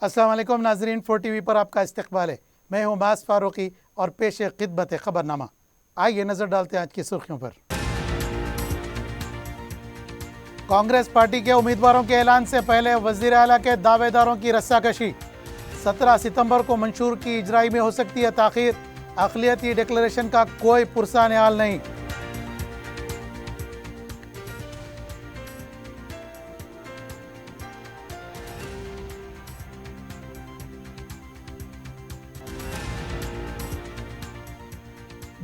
अस्सलाम वालेकुम नाजरीन, 4TV पर आपका इस्तकबाल है। मैं हूँ मास फारूकी और पेश खिदमत खबरनामा। आइए नज़र डालते हैं आज की सुर्खियों पर। कांग्रेस पार्टी के उम्मीदवारों के ऐलान से पहले वज़ीर आला के दावेदारों की रस्साकशी। 17 सितंबर को मंशूर की इजराई में हो सकती है ताख़ीर। अक़लियती डिक्लेरेशन का कोई पुरसान हाल नहीं।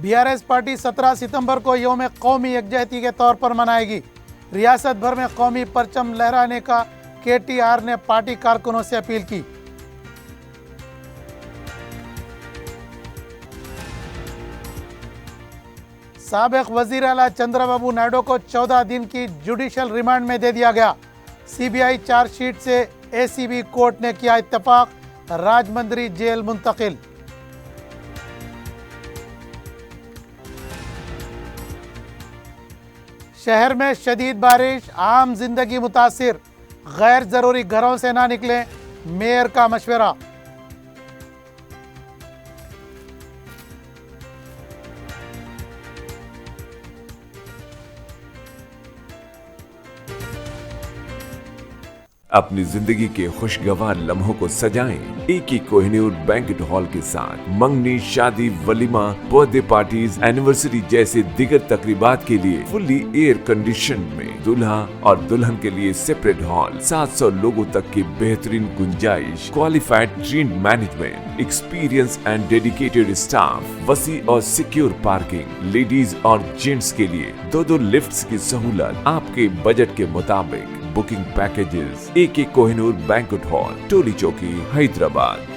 BRS पार्टी 17 सितंबर को यौम कौमी यकजहती के तौर पर मनाएगी। रियासत भर में कौमी परचम लहराने का KTR ने पार्टी कारकुनों से अपील की। साबिक वजीर आला चंद्रबाबू नायडू को 14 दिन की जुडिशल रिमांड में दे दिया गया। CBI चार्जशीट से ACB कोर्ट ने किया इत्तेफाक। राजमंद्री जेल मुंतकिल। शहर में शदीद बारिश, आम जिंदगी मुतासिर। गैर जरूरी घरों से ना निकलें, मेयर का मशवरा। अपनी जिंदगी के खुशगवार लम्हों को सजाएं एक ही कोहिनूर बैंक्वेट हॉल के साथ। मंगनी, शादी, वलीमा, बर्थडे पार्टीज, एनिवर्सरी जैसे दिगर तकरीबात के लिए फुल्ली एयर कंडीशन में दूल्हा और दुल्हन के लिए सेपरेट हॉल। 700 लोगों तक की बेहतरीन गुंजाइश, qualified train management, experience and dedicated staff, वसी और सिक्योर पार्किंग, लेडीज और जेंट्स के लिए 2 लिफ्ट्स की सहूलत आपके बजट के मुताबिक। Booking packages AK Kohinoor banquet hall, Toli Chowki, Hyderabad.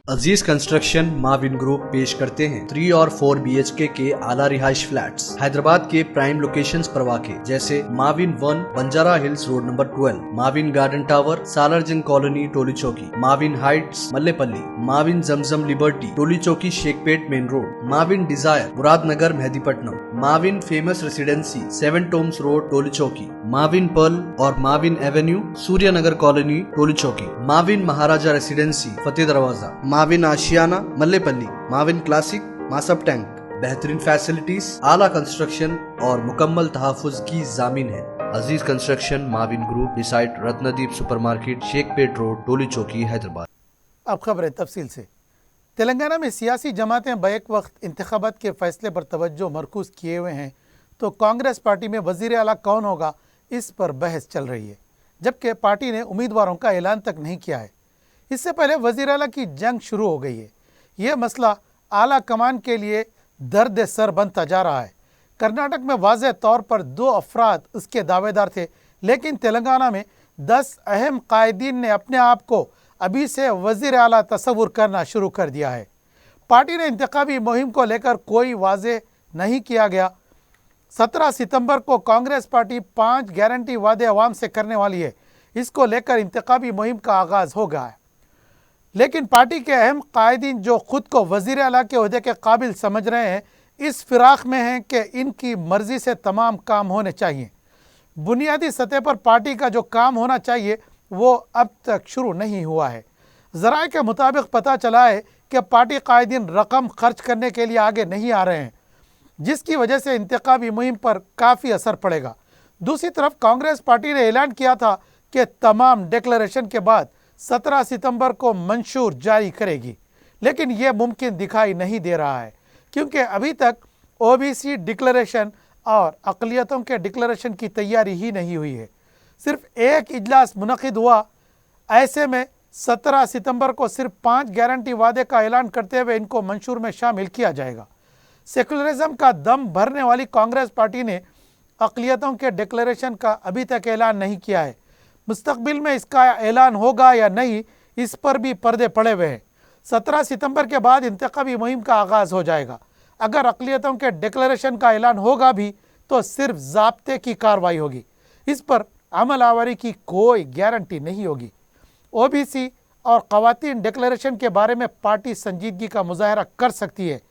Aziz construction Mavin group पेश करते हैं 3 और 4 BHK के आला रिहाइश फ्लैट्स हैदराबाद के प्राइम लोकेशंस पर वाक़े, जैसे Mavin 1 Banjara hills road number 12, Mavin garden tower Salarjung colony Toli Chowki, Mavin heights Mallepally, Mavin Zamzam liberty Toli Chowki Shaikpet main road, Mavin desire Muradnagar Mehdipatnam, Mavin famous residency 7 tombs road Toli Chowki, Mavin pearl और Mavin avenue Suryanagar colony Toli Chowki, Mavin Maharaja residency Fateh Darwaza, Mavin आशियाना मल्लेपल्ली, माविन क्लासिक मासब टैंक। बेहतरीन फैसिलिटीज, आला कंस्ट्रक्शन और मुकम्मल तहफ़्फ़ुज़ की जामीन है। Aziz construction Mavin group beside Ratnadeep supermarket Shaikpet road Toli Chowki Hyderabad. अब खबरें तफसील से। तेलंगाना में सियासी जमातें बैक वक्त इंतखाबात के फैसले पर तवज्जो मरकूज़ किए हुए हैं, तो कांग्रेस पार्टी में वज़ीर आला कौन होगा इस पर बहस चल रही है, जबकि पार्टी ने उम्मीदवारों का ऐलान तक नहीं किया है। इससे पहले वज़ीर आला की जंग शुरू हो गई है। यह मसला आला कमान के लिए दर्द सर बनता जा रहा है। कर्नाटक में वाज़ेह तौर पर 2 अफराद उसके दावेदार थे, लेकिन तेलंगाना में 10 अहम कायदीन ने अपने आप को अभी से वज़ीर आला तस्वुर करना शुरू कर दिया है। पार्टी ने इंतखाबी मुहिम को लेकर कोई वाज़ेह नहीं किया गया। 17 सितंबर को कांग्रेस पार्टी 5 गारंटी वादे अवाम से करने वाली है। इसको लेकर इंतखाबी मुहिम का आगाज़ हो गया है, लेकिन पार्टी के अहम कायदीन जो खुद को वज़ीर आला के ओहदे के काबिल समझ रहे हैं, इस फिराक में हैं कि इनकी मर्ज़ी से तमाम काम होने चाहिए। बुनियादी सतह पर पार्टी का जो काम होना चाहिए वो अब तक शुरू नहीं हुआ है। ज़राए के मुताबिक पता चला है कि पार्टी कायदीन रकम खर्च करने के लिए आगे नहीं आ रहे हैं, जिसकी वजह से इंतखाबी मुहिम पर काफ़ी असर पड़ेगा। दूसरी तरफ कांग्रेस पार्टी ने ऐलान किया था कि तमाम डिक्लेरेशन के बाद 17 सितंबर को मंशूर जारी करेगी, लेकिन यह मुमकिन दिखाई नहीं दे रहा है, क्योंकि अभी तक OBC डिक्लेरेशन और अक़लियतों के डिक्लेरेशन की तैयारी ही नहीं हुई है। सिर्फ एक इजलास मुनक़िद हुआ। ऐसे में 17 सितंबर को सिर्फ 5 गारंटी वादे का ऐलान करते हुए इनको मंशूर में शामिल किया जाएगा। सेकुलरिज्म का दम भरने वाली कांग्रेस पार्टी ने अक़लियतों के डिक्लेरेशन का अभी तक ऐलान नहीं किया है। मुस्तक़बिल में इसका ऐलान होगा या नहीं, इस पर भी पर्दे पड़े हुए हैं। 17 सितंबर के बाद इंतखाबी मुहिम का आगाज़ हो जाएगा। अगर अक़लियतों के डिक्लेरेशन का ऐलान होगा भी तो सिर्फ ज़ाब्ते की कार्रवाई होगी, इस पर अमल आवरी की कोई गारंटी नहीं होगी। OBC और ख़वातीन डिक्लेरेशन के बारे में पार्टी संजीदगी का मुजाहरा कर सकती है।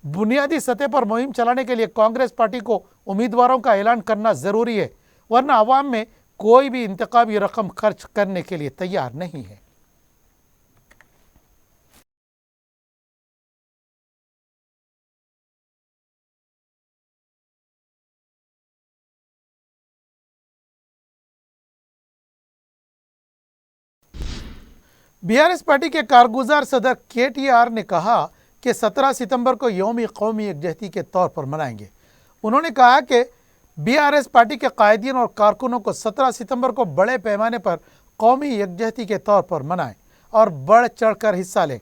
बुनियादी सतह पर मुहिम चलाने के लिए कांग्रेस पार्टी को उम्मीदवारों का ऐलान करना ज़रूरी है, वरना अवाम में कोई भी इंतखाबी रकम खर्च करने के लिए तैयार नहीं है। बीआरएस पार्टी के कारगुजार सदर केटीआर ने कहा कि 17 सितंबर को यौम कौमी यकजहती के तौर पर मनाएंगे। उन्होंने कहा कि बीआरएस पार्टी के कायदीन और कारकुनों को 17 सितंबर को बड़े पैमाने पर कौमी यकजहती के तौर पर मनाएं और बढ़ चढ़कर हिस्सा लें।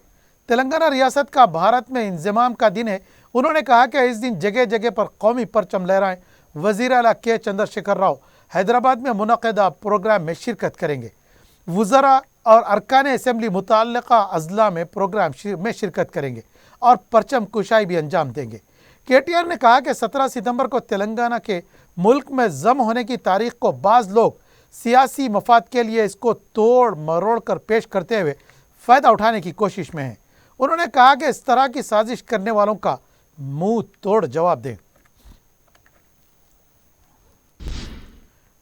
तेलंगाना रियासत का भारत में इंजमाम का दिन है। उन्होंने कहा कि इस दिन जगह जगह पर कौमी परचम लहराएं। वज़ीर आला के चंद्रशेखर राव हैदराबाद में मुनक़दा प्रोग्राम में शिरकत करेंगे। वज़रा और अरकान असेंबली मुतल्लिक़ा अज़ला में प्रोग्राम में शिरकत करेंगे और परचम कुशाई भी अंजाम देंगे। केटीआर ने कहा कि 17 सितंबर को तेलंगाना के मुल्क में जम होने की तारीख को बाज़ लोग सियासी मफाद के लिए इसको तोड़ मरोड़ कर पेश करते हुए फ़ायदा उठाने की कोशिश में हैं। उन्होंने कहा कि इस तरह की साजिश करने वालों का मुंह तोड़ जवाब दें।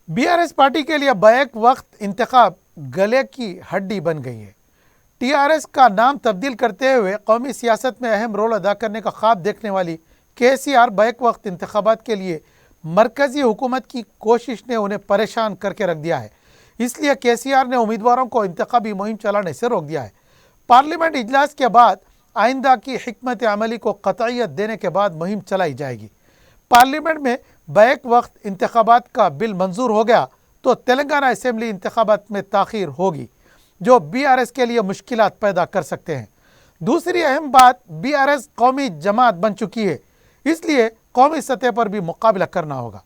बीआरएस पार्टी के लिए बैक वक्त इंतखाब गले की हड्डी बन गई है। टीआरएस का नाम तब्दील करते हुए कौमी सियासत में अहम रोल अदा करने का ख्वाब देखने वाली केसीआर बैक वक्त इंतखाबात के लिए मरकजी हुकूमत की कोशिश ने उन्हें परेशान करके रख दिया है। इसलिए केसीआर ने उम्मीदवारों को इंतखाबी मुहिम चलाने से रोक दिया है। पार्लियामेंट इजलास के बाद आइंदा की हिकमत अमली को कतईयत देने के बाद मुहिम चलाई जाएगी। पार्लियामेंट में बैक वक्त इंतखाबात का बिल मंजूर हो गया तो तेलंगाना असेंबली इंतखाबात में ताख़ीर होगी, जो बीआरएस के लिए मुश्किलात पैदा कर सकते हैं। दूसरी अहम बात, बीआरएस कौमी जमात बन चुकी है, इसलिए कौमी सतह पर भी मुकाबला करना होगा।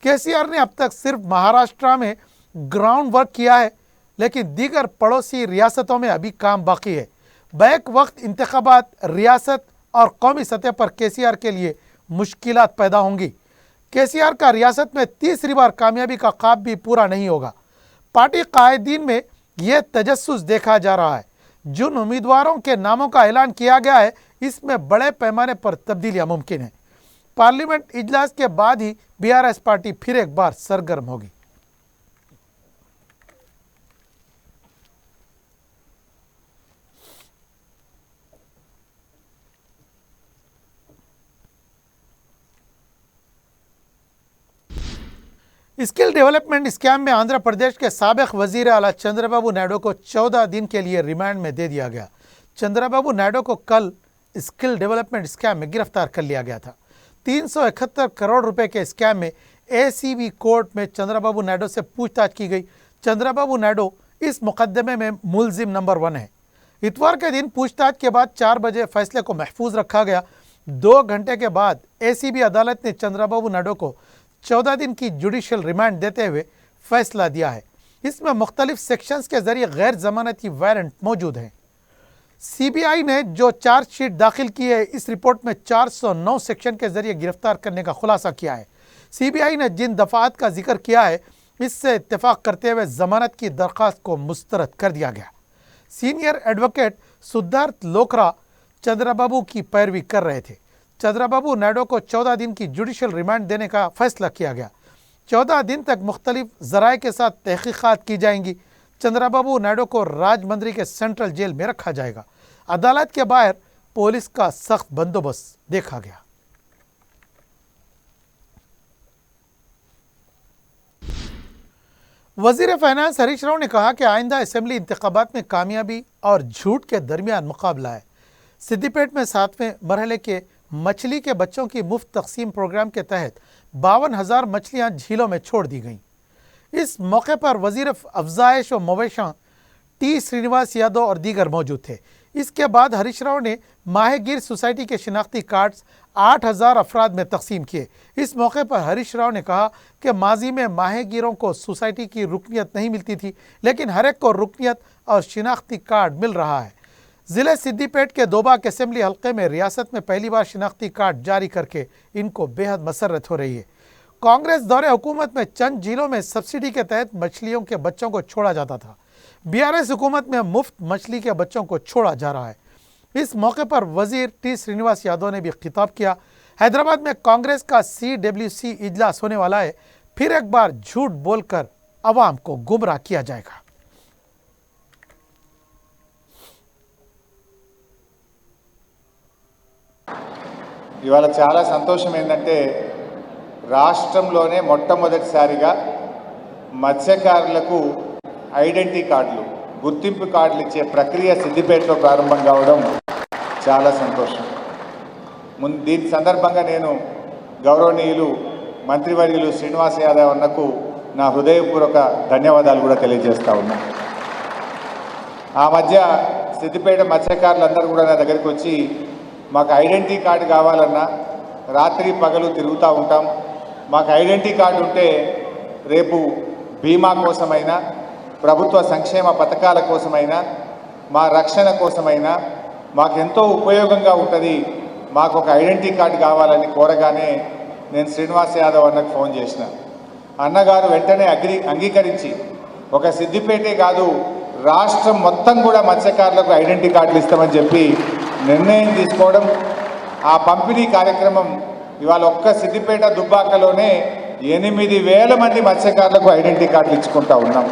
केसीआर ने अब तक सिर्फ महाराष्ट्र में ग्राउंड वर्क किया है, लेकिन दीगर पड़ोसी रियासतों में अभी काम बाकी है। बैक वक्त इंतखाबात रियासत और कौमी सतह पर केसीआर के लिए मुश्किलात पैदा होंगी। केसीआर का रियासत में तीसरी बार कामयाबी का ख्वाब भी पूरा नहीं होगा। पार्टी कायदीन में यह तजस्सुस देखा जा रहा है। जिन उम्मीदवारों के नामों का ऐलान किया गया है, इसमें बड़े पैमाने पर तब्दीलियां मुमकिन है। पार्लियामेंट इजलास के बाद ही बीआरएस पार्टी फिर एक बार सरगर्म होगी। स्किल डेवलपमेंट स्कैम में आंध्र प्रदेश के साबिक वजीर आला चंद्रबाबू नायडू को 14 दिन के लिए रिमांड में दे दिया गया। चंद्रबाबू नायडू को कल स्किल डेवलपमेंट स्कैम में गिरफ्तार कर लिया गया था। 371 करोड़ रुपए के स्कैम में एसीबी कोर्ट में चंद्रबाबू नायडू से पूछताछ की गई। चंद्रबाबू नायडू इस मुकदमे में मुलजिम नंबर 1 है। इतवार के दिन पूछताछ के बाद 4 बजे फैसले को महफूज रखा गया। 2 घंटे के बाद एसीबी अदालत ने चंद्रबाबू नायडू को 14 दिन की जुडिशियल रिमांड देते हुए फैसला दिया है। इसमें मुख्तलिफ सेक्शंस के जरिए गैर जमानती वारंट मौजूद हैं। सीबीआई ने जो चार्जशीट दाखिल की है, इस रिपोर्ट में 409 सेक्शन के जरिए गिरफ्तार करने का खुलासा किया है। सीबीआई ने जिन दफात का जिक्र किया है, इससे इत्तेफाक करते हुए जमानत की दरख्वास्त को मुस्तरद कर दिया गया। सीनियर एडवोकेट सिद्धार्थ लोकरा चंद्रबाबू की पैरवी कर रहे थे। चंद्रबाबू नायडू को 14 दिन की जुडिशियल रिमांड देने का फैसला किया गया। 14 दिन तक मुख्तलिफ ज़राए के साथ तहकीकात की जाएंगी। चंद्रबाबू नायडू को राजमंड्री के सेंट्रल जेल में रखा जाएगा। अदालत के बाहर पुलिस का सख्त बंदोबस्त देखा गया। वजीर फाइनेंस हरीश राव ने कहा कि आइंदा असेंबली इंतखाबात में कामयाबी और झूठ के दरमियान मुकाबला है। सिद्दीपेट में 7वें मरहले के मछली के बच्चों की मुफ्त तकसीम प्रोग्राम के तहत 52,000 मछलियां झीलों में छोड़ दी गईं। इस मौके पर वजीर अफजाइश व मवेशा टी श्रीनिवास यादव और दीगर मौजूद थे। इसके बाद हरीश राव ने माहेगीर सोसाइटी के शिनाख्ती कार्ड्स 8,000 अफराद में तकसीम किए। इस मौके पर हरीश राव ने कहा कि माजी में माहेगीरों को सोसाइटी की रुकनियत नहीं मिलती थी, लेकिन हर एक को रुकनियत और शिनाख्ती कार्ड मिल रहा है। ज़िले सिद्दीपेट के दोबाक असेंबली हल्के में रियासत में पहली बार शिनाख्ती कार्ड जारी करके इनको बेहद मसरत हो रही है। कांग्रेस दौरे हुकूमत में चंद जिलों में सब्सिडी के तहत मछलियों के बच्चों को छोड़ा जाता था। बीआरएस हुकूमत में मुफ्त मछली के बच्चों को छोड़ा जा रहा है। इस मौके पर वजीर टी श्रीनिवास यादव ने भी खिताब किया। हैदराबाद में कांग्रेस का CWC इजलास होने वाला है। फिर एक बार झूठ बोलकर अवाम को गुमराह किया जाएगा। ఇవాళ చాలా సంతోషం ఏంటంటే రాష్ట్రంలోనే మొట్టమొదటిసారిగా మత్స్యకారులకు ఐడెంటిటీ కార్డులు గుర్తింపు కార్డులు ఇచ్చే ప్రక్రియ సిద్దిపేటలో ప్రారంభం కావడం చాలా సంతోషం. దీని సందర్భంగా నేను గౌరవనీయులు మంత్రివర్యులు శ్రీనివాస్ యాదవ్ అన్నకు నా హృదయపూర్వక ధన్యవాదాలు కూడా తెలియజేస్తా ఉన్నా. ఆ మధ్య సిద్దిపేట మత్స్యకారులందరూ కూడా నా దగ్గరికి వచ్చి మాకు ఐడెంటిటీ కార్డు కావాలన్నా రాత్రి పగలు తిరుగుతూ ఉంటాం, మాకు ఐడెంటిటీ కార్డు ఉంటే రేపు బీమా కోసమైనా ప్రభుత్వ సంక్షేమ పథకాల కోసమైనా మా రక్షణ కోసమైనా మాకెంతో ఉపయోగంగా ఉంటుంది, మాకు ఒక ఐడెంటిటీ కార్డు కావాలని కోరగానే నేను శ్రీనివాస్ యాదవ్ అన్నకు ఫోన్ చేసిన. అన్నగారు వెంటనే అంగీకరించి ఒక సిద్దిపేటే కాదు రాష్ట్రం మొత్తం కూడా మత్స్యకారులకు ఐడెంటిటీ కార్డులు ఇస్తామని చెప్పి నిర్ణయం తీసుకోవడం, ఆ పంపిణీ కార్యక్రమం ఇవాళ ఒక్క సిద్దిపేట దుబ్బాకలోనే 8,000 మంది మత్స్యకారులకు ఐడెంటిటీ కార్డులు ఇచ్చుకుంటా ఉన్నాం.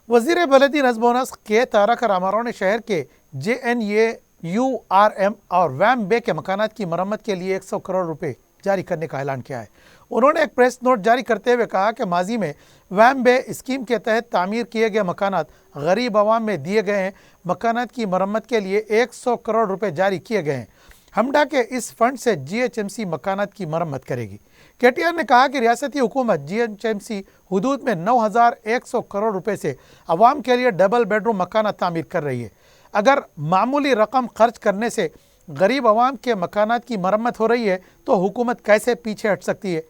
वज़ीर बलदी नज़्म व नस्क़ के तारक रामाराव ने शहर के JNAURM और वैम बे के मकानात की मरम्मत के लिए 100 करोड़ रुपए जारी करने का ऐलान किया है। उन्होंने एक प्रेस नोट जारी करते हुए कहा कि माजी में वैम बे स्कीम के तहत तामीर किए गए मकानात गरीब आवाम में दिए गए हैं। मकानात की मरम्मत के लिए 100 करोड़ रुपए जारी किए गए हैं। हमडा के इस फंड से GHMC मकानात की मरम्मत करेगी। KTR ने कहा कि रियासती हुकूमत GHMC हुदूद में 9,100 करोड़ रुपए से अवाम के लिए डबल बेडरूम मकाना तामीर कर रही है। अगर मामूली रकम खर्च करने से गरीब अवाम के मकानात की मरम्मत हो रही है तो हुकूमत कैसे पीछे हट सकती है।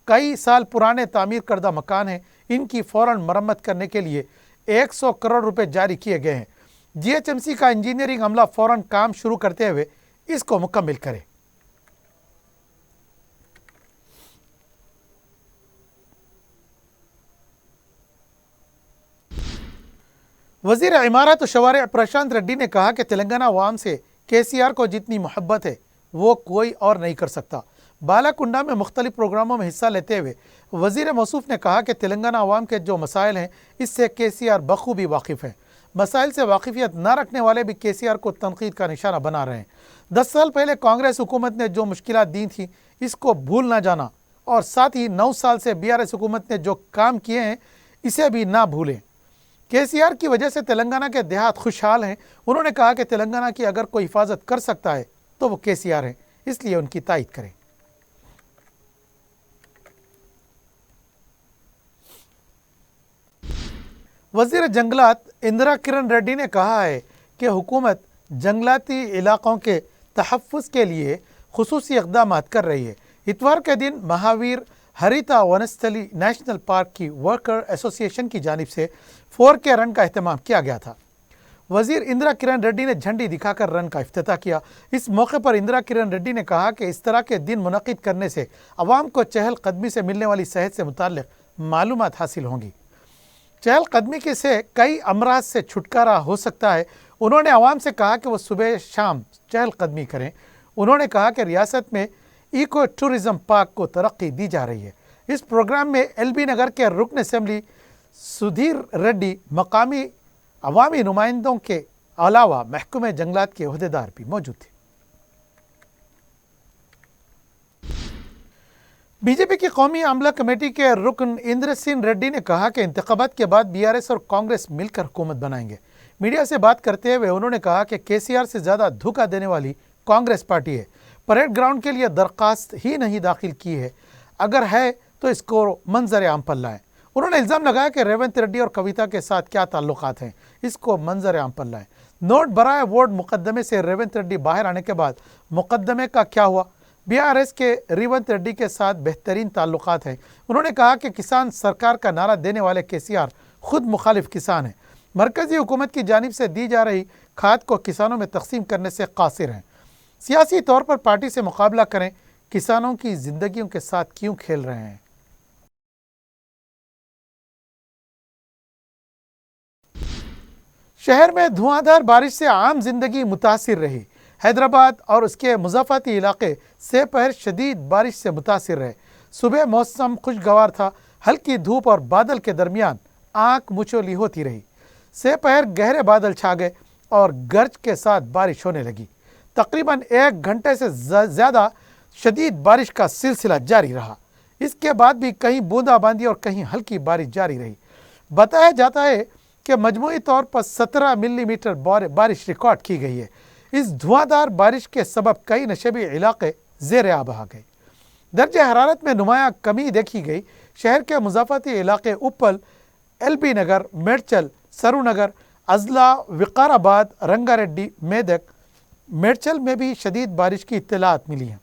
कई साल पुराने तामीर करदा मकान हैं, इनकी फ़ौरन मरम्मत करने के लिए 100 करोड़ रुपए जारी किए गए हैं। GHMC का इंजीनियरिंग अमला फ़ौरन काम शुरू करते हुए इसको मुकम्मल करे। वज़ीर इमारत और शवारे प्रशांत रेड्डी ने कहा कि तेलंगाना अवाम से KCR को जितनी मोहब्बत है वो कोई और नहीं कर सकता। बालाकुंडा में मुख्तलिफ प्रोग्रामों में हिस्सा लेते हुए वज़ीर मौसूफ ने कहा कि तेलंगाना अवाम के जो मसाइल हैं इससे KCR बखूबी वाकिफ़ है। मसाइल से वाकिफियत न रखने वाले भी KCR को तनकीद का निशाना बना रहे हैं। 10 साल पहले कांग्रेस हुकूमत ने जो मुश्किलात दी थी इसको भूल ना जाना और साथ ही 9 साल से BRS हुकूमत ने जो काम किए हैं इसे भी ना भूलें। KCR की वजह से तेलंगाना के देहात खुशहाल हैं। उन्होंने कहा कि तेलंगाना की अगर कोई हिफाजत कर सकता है तो वो KCR है, इसलिए उनकी तायद करें। वज़ीर जंगलात इंदिरा किरण रेड्डी ने कहा है कि हुकूमत जंगलाती इलाकों के तहफ़्फ़ुज़ के लिए खुसूसी इक़दाम कर रही है। इतवार के दिन महावीर हरिता वनस्थली नेशनल पार्क की वर्कर एसोसिएशन की जानिब से 4K रन का अहतमाम किया गया था। वज़ीर इंदिरा किरण रेड्डी ने झंडी दिखाकर रन का इफ्तिताह किया। इस मौके पर इंदिरा किरण रेड्डी ने कहा कि इस तरह के दिन मुनक़िद करने से अवाम को चहलकदमी से मिलने वाली सेहत से मुताल्लिक़ मालूमात हासिल होंगी। चहलकदमी के से कई अमराज से छुटकारा हो सकता है। उन्होंने अवाम से कहा कि वो सुबह शाम चहलकदमी करें। उन्होंने कहा कि रियासत में इको टूरिज़म पार्क को तरक्की दी जा रही है। इस प्रोग्राम में LB नगर के रुकन असम्बली सुधीर रेड्डी, मकामी अवामी नुमाइंदों के अलावा महकमे जंगलात के अहदेदार भी मौजूद थे। बीजेपी की कौमी अमला कमेटी के रुकन इंद्र सिंह रेड्डी ने कहा कि इंतखाबात के बाद BRS और कांग्रेस मिलकर हुकूमत बनाएंगे। मीडिया से बात करते हुए उन्होंने कहा कि KCR से ज़्यादा धोखा देने वाली कांग्रेस पार्टी है। परेड ग्राउंड के लिए दरख्वास्त ही नहीं दाखिल की है, अगर है तो इसको मंजर आम पर लाएं। उन्होंने इल्ज़ाम लगाया कि रेवंत रेड्डी और कविता के साथ क्या ताल्लुकात हैं, इसको मंजर आम पर लाएं। नोट बराए वोट मुकदमे से रेवंत रेड्डी बाहर आने के बाद मुकदमे का क्या हुआ? BRS के रेवंत रेड्डी के साथ बेहतरीन ताल्लुकात हैं। उन्होंने कहा कि किसान सरकार का नारा देने वाले KCR खुद मुखालिफ किसान हैं। मरकज़ी हुकूमत की जानिब से दी जा रही खाद को किसानों में तकसीम करने से कासिर हैं। सियासी तौर पर पार्टी से मुकाबला करें, किसानों की जिंदगियों के साथ क्यों खेल रहे हैं? शहर में धुआंधार बारिश से आम जिंदगी मुतासिर रही। हैदराबाद और उसके मुज़ाफ़ाती इलाके से पहर शदीद बारिश से मुतासिर रहे। सुबह मौसम खुशगवार था, हल्की धूप और बादल के दरमियान आंख मुचौली होती रही। से पहर गहरे बादल छा गए और गर्ज के साथ बारिश होने लगी। तकरीबन 1 घंटे से ज़्यादा शदीद बारिश का सिलसिला जारी रहा। इसके बाद भी कहीं बूंदाबांदी और कहीं हल्की बारिश जारी रही। बताया जाता है कि मजमूई तौर पर 17 मिलीमीटर बारिश रिकॉर्ड की गई है। इस धुआंधार बारिश के सबब कई नशेबी इलाके ज़ेर आब आ गए। दर्जे हरारत में नुमाया कमी देखी गई। शहर के मुजाफती इलाके उप्पल, एलबी नगर, मेडचल, सरूनगर, अजला, विकाराबाद, रंगारेड्डी, मेदक, मेडचल में भी शदीद बारिश की इत्तलात मिली हैं।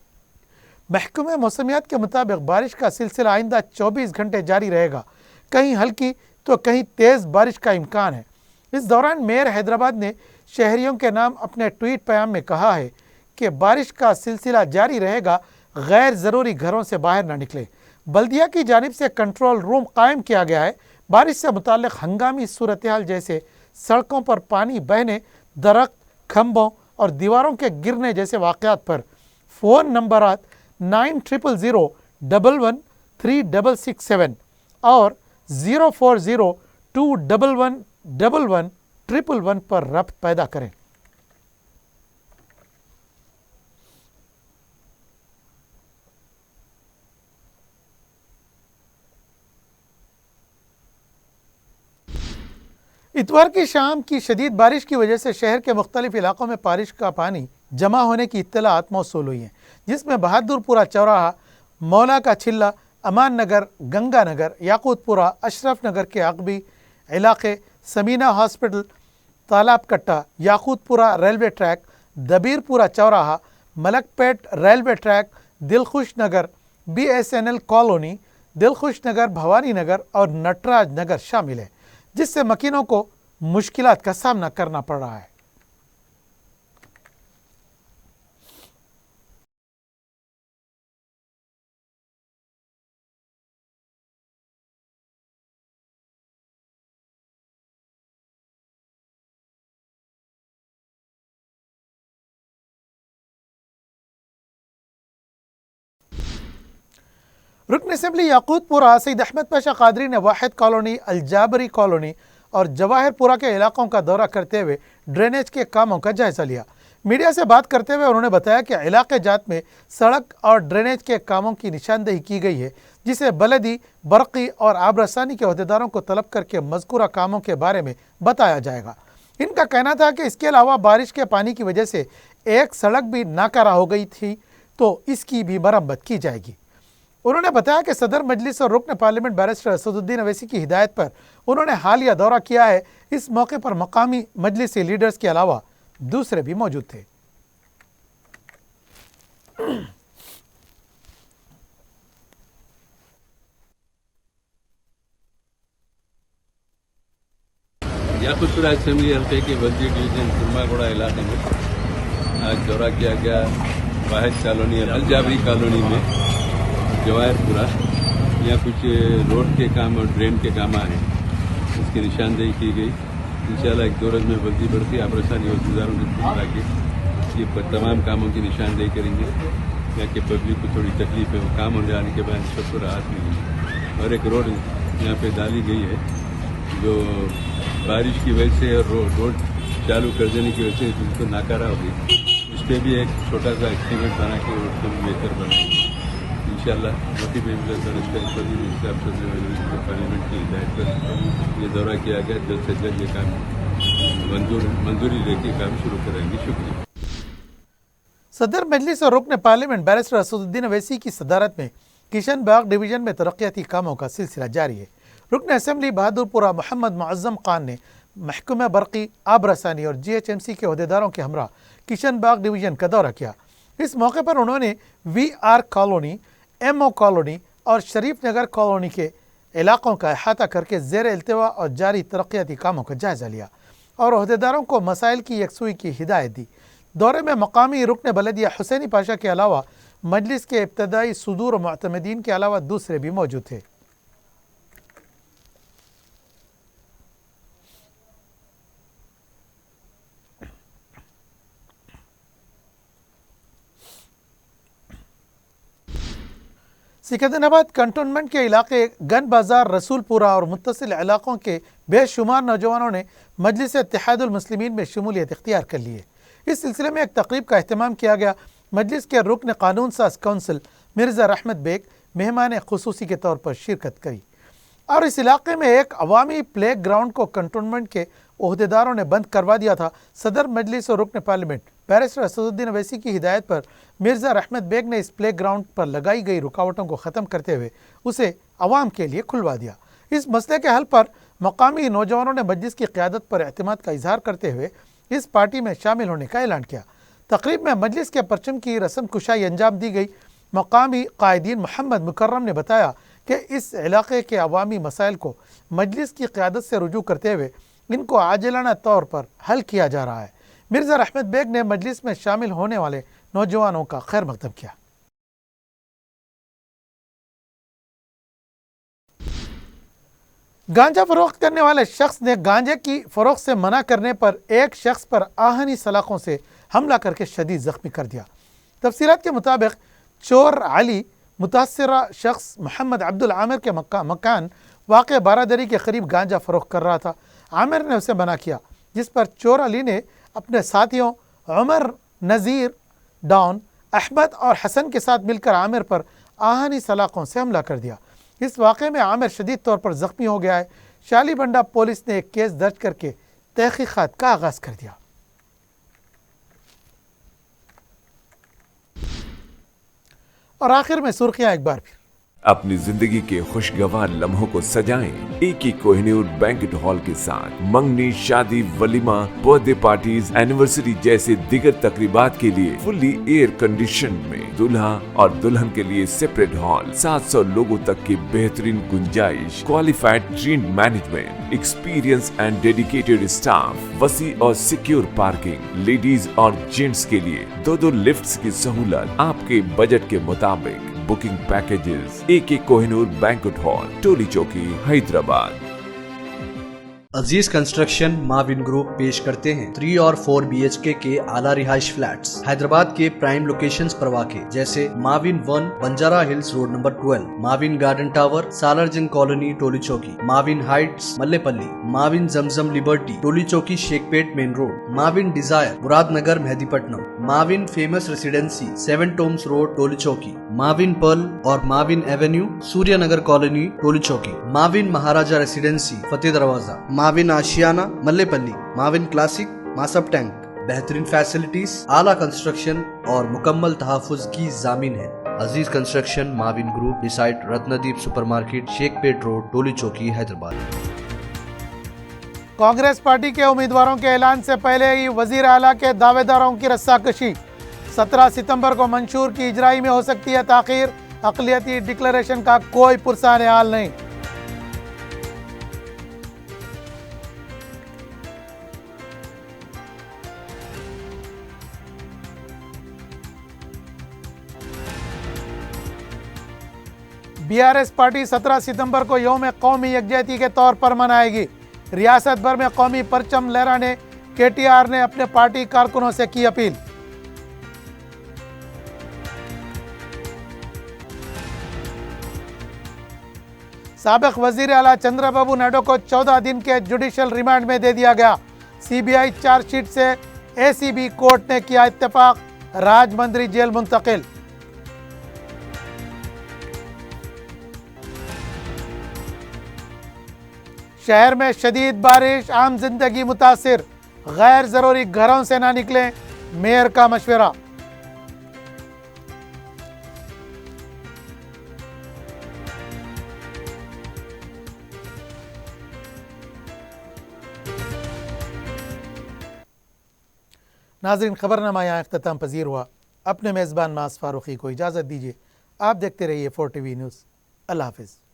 महकमे मौसमियात के मुताबिक बारिश का सिलसिला आइंदा 24 घंटे जारी रहेगा। कहीं हल्की तो कहीं तेज़ बारिश का इम्कान है। इस दौरान मेयर हैदराबाद ने शहरियों के नाम अपने ट्वीट पैगाम में कहा है कि बारिश का सिलसिला जारी रहेगा, गैर ज़रूरी घरों से बाहर न निकले। बल्दिया की जानिब से कंट्रोल रूम कायम किया गया है। बारिश से मुताल्लिक़ हंगामी सूरत हाल जैसे सड़कों पर पानी बहने, दरख्त, खंभों और दीवारों के गिरने जैसे वाक़यात पर फ़ोन नंबरात 9401113667 और 0402111111 पर रब्त पैदा करें। इतवार की शाम की शदीद बारिश की वजह से शहर के मुख्तलिफ इलाकों में बारिश का पानी जमा होने की इत्तलात मौसूल हुई हैं, जिसमें बहादुरपुरा चौराहा, मौला का छिल्ला, अमान नगर, गंगा नगर, याकूतपुरा, अशरफ नगर के अगबी इलाके, समीना हॉस्पिटल, तालाब कट्टा, याकूतपुरा रेलवे ट्रैक, दबीरपुरा चौराहा, मलकपेट रेलवे ट्रैक, दिलखुश नगर, BSNL कॉलोनी, दिलखुश नगर, भवानी नगर और नटराज नगर शामिल है, जिससे मकीनों को मुश्किलात का सामना करना पड़ रहा है। रुकन असम्बली याकूतपुरा सईद अहमद पाशा कादरी ने वाहिद कॉलोनी, अलजाबरी कॉलोनी और जवाहिरपुरा के इलाकों का दौरा करते हुए ड्रेनेज के कामों का जायजा लिया। मीडिया से बात करते हुए उन्होंने बताया कि इलाके जात में सड़क और ड्रेनेज के कामों की निशानदेही की गई है, जिसे बलदी, बरक़ी और आबरसानी के अहदेदारों को तलब करके मज़कूरा कामों के बारे में बताया जाएगा। इनका कहना था कि इसके अलावा बारिश के पानी की वजह से एक सड़क भी नाकारा हो गई थी, तो इसकी भी मरम्मत की जाएगी। उन्होंने बताया कि सदर मजलिस और रुकन पार्लियामेंट बैरिस्टर असदुद्दीन अवैसी की हिदायत पर उन्होंने हालिया दौरा किया है। इस मौके पर मकामी मजलिसी लीडर्स के अलावा दूसरे भी मौजूद थे। याकूतपुरा असेंबली हल्के के बल्दी डिवीजन कुर्मागोड़ा इलाके में आज दौरा किया गया। वाहिद कॉलोनी, अलजाबरी कॉलोनी में, जवाहिरपुरा, यहाँ कुछ रोड के काम और ड्रेन के काम आए, इसकी निशानदेही की गई। इंशाल्लाह एक दो रोज में बल्दी बढ़ती आबरसानी और गुजारों के बुला के ये तमाम कामों की निशानदेही करेंगे। यहाँ के पब्लिक को थोड़ी तकलीफ है, वो काम होने आने के बाद सबको राहत मिली। और एक रोड यहाँ पे डाली गई है जो बारिश की वजह से रोड चालू कर देने की वजह से उसको नाकारा हो गई। उस पर भी एक छोटा सा एस्टीमेट बना के रोड को भी बेहतर बनाएंगे इंशाल्लाह। मोदी पार्लियामेंट की हिदायत पर ये दौरा किया गया। जल्द से जल्द ये काम मंजूरी लेके काम शुरू करेंगे। शुक्रिया। सदर मजलिस और रुकन पार्लियामेंट बैरिस्टर असदुद्दीन अवैसी की सदारत में किशन बाग डिवीजन में तरक्याती कामों का सिलसिला जारी है। रुकन असम्बली बहादुरपुरा मोहम्मद मुअज्जम खान ने महकमा बरक़ी, आबरसानी और GHMC के अहदेदारों के हमरा किशन बाग डिवीजन का दौरा किया। इस मौके पर उन्होंने VR कॉलोनी, MO कॉलोनी और शरीफ नगर कॉलोनी के इलाकों का अहाता करके ज़ेर इल्तिवा और जारी तरक्याती कामों का जायजा लिया और अहदेदारों को मसाइल की यकसुई की हिदायत दी। दौरे में मकामी रुकन बलदिया हुसैनी पाशा के अलावा मजलिस के इब्तदाई सुदूर और मुअतमदीन के अलावा दूसरे भी मौजूद थे। सिकंदराबाद कंटोनमेंट के इलाके गन बाजार, रसूलपुरा और मुत्तसिल इलाकों के बेशुमार नौजवानों ने मजलिस इत्तेहादुल मुस्लिमीन में शमूलियत इख्तियार कर ली है। इस सिलसिले में एक तकरीब का अहतमाम किया गया। मजलिस के रुकन कानून साज कौंसिल मिर्ज़ा रहमत बेग मेहमान खुसूसी के तौर पर शिरकत करी। और इस इलाके में एक अवामी प्ले ग्राउंड को कंटोनमेंट के ओहदेदारों ने बंद करवा दिया था। सदर मजलिस और रुकन पार्लियामेंट बैरिस्टर असदुद्दीन अवैसी की हिदायत पर मिर्ज़ा रहमत बेग ने इस प्ले ग्राउंड पर लगाई गई रुकावटों को ख़त्म करते हुए उसे अवाम के लिए खुलवा दिया। इस मसले के हल पर मकामी नौजवानों ने मजलिस की क़यादत पर एतमाद का इजहार करते हुए इस पार्टी में शामिल होने का ऐलान किया। तकरीब में मजलिस के परचम की रस्म कुशाई अंजाम दी गई। मकामी कायदीन मोहम्मद मुकर्रम ने बताया कि इस इलाके के अवामी मसाइल को मजलिस की क़यादत से रुजू करते हुए इनको आजिलाना तौर पर हल किया जा रहा है। मिर्ज़ा रहमत बेग ने मजलिस में शामिल होने वाले नौजवानों का खैर मकदम किया। गांजा फरोख्त करने वाले शख्स ने गांजे की फरोख्त से मना करने पर एक शख्स पर आहनी सलाखों से हमला करके शदीद जख्मी कर दिया। तफसीलात के मुताबिक चोर अली मुतासरा शख्स मोहम्मद अब्दुल आमिर के मकान वाक़ बारादरी के करीब गांजा फरोख्त कर रहा था। आमिर ने उसे मना किया, जिस पर चोर अली ने अपने साथियों उमर, नज़ीर, डॉन, अहमद और हसन के साथ मिलकर आमिर पर आहनी सलाखों से हमला कर दिया। इस वाक़े में आमिर शदीद तौर पर ज़ख्मी हो गया है। शालीबंडा पुलिस ने एक केस दर्ज करके तहक़ीक़ात का आगाज़ कर दिया। और आखिर में सुर्खियां एक बार फिर। अपनी जिंदगी के खुशगवार लम्हों को सजाएं एक ही कोहिनूर बैंकेट हॉल के साथ। मंगनी, शादी, वलीमा, बर्थडे पार्टीज, एनिवर्सरी जैसे दिगर तकरीबात के लिए फुल्ली एयर कंडीशन में दूल्हा और दुल्हन के लिए सेपरेट हॉल, 700 लोगों तक की बेहतरीन गुंजाइश, qualified trained management, experience and dedicated staff, वसी और सिक्योर पार्किंग, लेडीज और जेंट्स के लिए 2-2 लिफ्ट्स की सहूलत आपके बजट के मुताबिक। Booking packages AK Kohinoor banquet hall, Toli Chowki, Hyderabad. Aziz construction Mavin group पेश करते हैं 3 और 4 BHK के आला रिहाइश फ्लैट्स हैदराबाद के प्राइम लोकेशंस पर वाक़े जैसे Mavin 1 Banjara hills road number 12, Mavin garden tower Salarjung colony Toli Chowki, Mavin heights Mallepally, Mavin Zamzam liberty Toli Chowki Shaikpet main road, Mavin desire Muradnagar Mehdipatnam, Mavin famous residency 7 tombs road Toli Chowki, Mavin pearl और Mavin avenue Suryanagar colony Toli Chowki, Mavin Maharaja residency Fateh Darwaza, Mavin आशियाना मल्लेपल्ली, माविन क्लासिक मासब टैंक। बेहतरीन फैसिलिटीज, आला कंस्ट्रक्शन और मुकम्मल तहफ़्फ़ुज़ की जामीन है। Aziz construction Mavin group beside Ratnadeep supermarket, Shaikpet road, Toli Chowki, Hyderabad. Congress party के उम्मीदवारों के ऐलान से पहले ही वजीर आला के दावेदारों की रस्साकशी। 17 सितंबर को मंशूर की इजराई में हो सकती है ताख़ीर। अक़लियती डिक्लेरेशन का कोई पुरसान हाल नहीं। BRS पार्टी 17 सितंबर को यौम कौमी यकजहती के तौर पर मनाएगी। रियासत भर में कौमी परचम लहराने KTR ने अपने पार्टी कारकुनों से की अपील। साबिक वजीर आला चंद्रबाबू नायडू को 14 दिन के जुडिशल रिमांड में दे दिया गया। CBI चार्जशीट से ACB कोर्ट ने किया इत्तेफाक, राजमंद्री जेल मुंतकिल। शहर में शदीद बारिश, आम जिंदगी मुतासिर, गैर जरूरी घरों से ना निकलें, मेयर का मशवरा। नाज़रीन, खबरनामा यहाँ इख्तिताम पजीर हुआ। अपने मेज़बान मास फारूकी को इजाज़त दीजिए। आप देखते रहिए 4TV न्यूज़। अल्लाह हाफ़िज़।